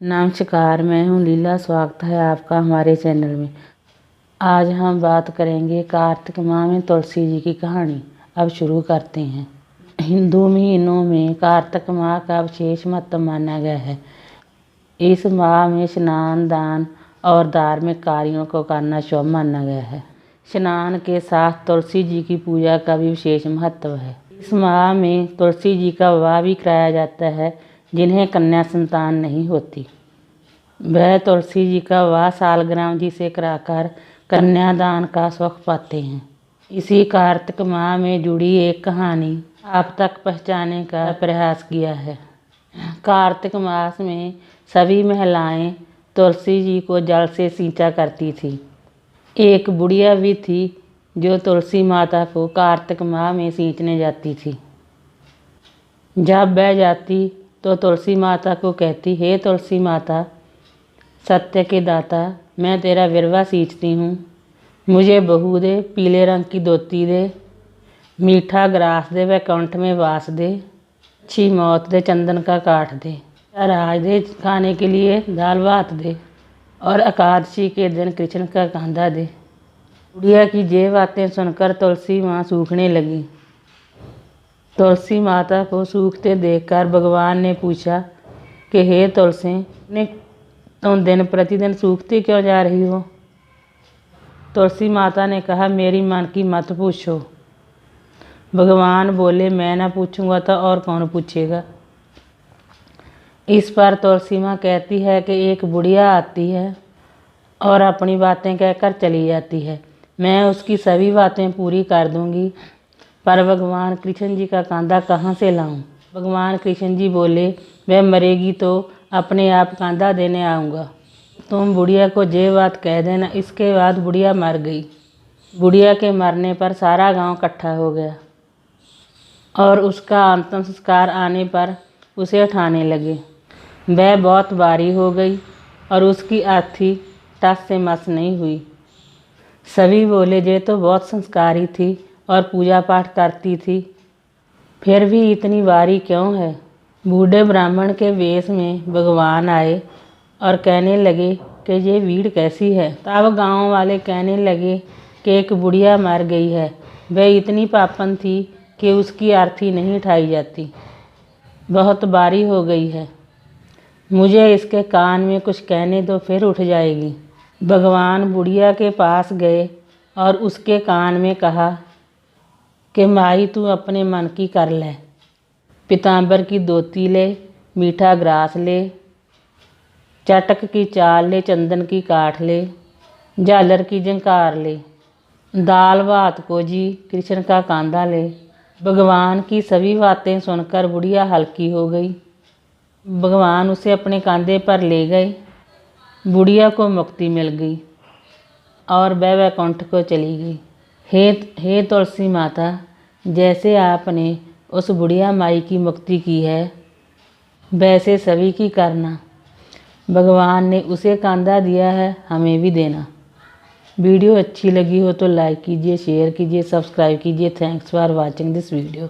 नमस्कार, मैं हूँ लीला। स्वागत है आपका हमारे चैनल में। आज हम बात करेंगे कार्तिक माह में तुलसी जी की कहानी। अब शुरू करते हैं। हिंदू महीनों में कार्तिक माह का विशेष महत्व माना गया है। इस माह में स्नान, दान और धार्मिक कार्यों को करना शुभ माना गया है। स्नान के साथ तुलसी जी की पूजा का भी विशेष महत्व है। इस माह में तुलसी जी का विवाह भी कराया जाता है जिन्हें कन्या संतान नहीं होती। वह तुलसी जी का विवाह सालग्राम जी से कराकर कन्यादान का सुख पाते हैं। इसी कार्तिक माह में जुड़ी एक कहानी आप तक पहुँचाने का प्रयास किया है। कार्तिक मास में सभी महिलाएं तुलसी जी को जल से सींचा करती थी। एक बुढ़िया भी थी जो तुलसी माता को कार्तिक माह में सींचने जाती थी। जब वह जाती तो तुलसी माता को कहती, हे तुलसी माता, सत्य के दाता, मैं तेरा विरवा सींचती हूँ। मुझे बहू दे, पीले रंग की धोती दे, मीठा ग्रास दे, वह कंठ में वास दे, अच्छी मौत दे, चंदन का काठ दे, राज दे, खाने के लिए दाल भात दे, और एकादशी के दिन कृष्ण का कांधा दे। बुढ़िया की ये बातें सुनकर तुलसी माँ सूखने लगी। तुलसी माता को सूखते देखकर भगवान ने पूछा कि हे तुलसी, तुम दिन प्रतिदिन सूखती क्यों जा रही हो? तुलसी माता ने कहा, मेरी मन की मत पूछो। भगवान बोले, मैं ना पूछूंगा तो और कौन पूछेगा? इस पर तुलसी माँ कहती है कि एक बुढ़िया आती है और अपनी बातें कहकर चली जाती है। मैं उसकी सभी बातें पूरी कर दूंगी, पर भगवान कृष्ण जी का कांधा कहाँ से लाऊं? भगवान कृष्ण जी बोले, वह मरेगी तो अपने आप कांधा देने आऊँगा। तुम बुढ़िया को ये बात कह देना। इसके बाद बुढ़िया मर गई। बुढ़िया के मरने पर सारा गांव इकट्ठा हो गया और उसका अंतिम संस्कार आने पर उसे उठाने लगे। वह बहुत भारी हो गई और उसकी अर्थी टस से मस नहीं हुई। सभी बोले, ये तो बहुत संस्कारी थी और पूजा पाठ करती थी, फिर भी इतनी भारी क्यों है? बूढ़े ब्राह्मण के वेश में भगवान आए और कहने लगे कि ये भीड़ कैसी है? तब गांव वाले कहने लगे कि एक बुढ़िया मर गई है। वह इतनी पापन थी कि उसकी अर्थी नहीं उठाई जाती, बहुत भारी हो गई है। मुझे इसके कान में कुछ कहने दो, फिर उठ जाएगी। भगवान बुढ़िया के पास गए और उसके कान में कहा कि माई, तू अपने मन की कर ले। पीतांबर की धोती ले, मीठा ग्रास ले, चटक की चाल ले, चंदन की काठ ले, झालर की झंकार ले, दाल भात को जी, कृष्ण का कांधा ले। भगवान की सभी बातें सुनकर बुढ़िया हल्की हो गई। भगवान उसे अपने कंधे पर ले गए। बुढ़िया को मुक्ति मिल गई और वह वैकुंठ को चली गई। हे तुलसी माता, जैसे आपने उस बुढ़िया माई की मुक्ति की है, वैसे सभी की करना। भगवान ने उसे कांधा दिया है, हमें भी देना। वीडियो अच्छी लगी हो तो लाइक कीजिए, शेयर कीजिए, सब्सक्राइब कीजिए। Thanks for watching this video.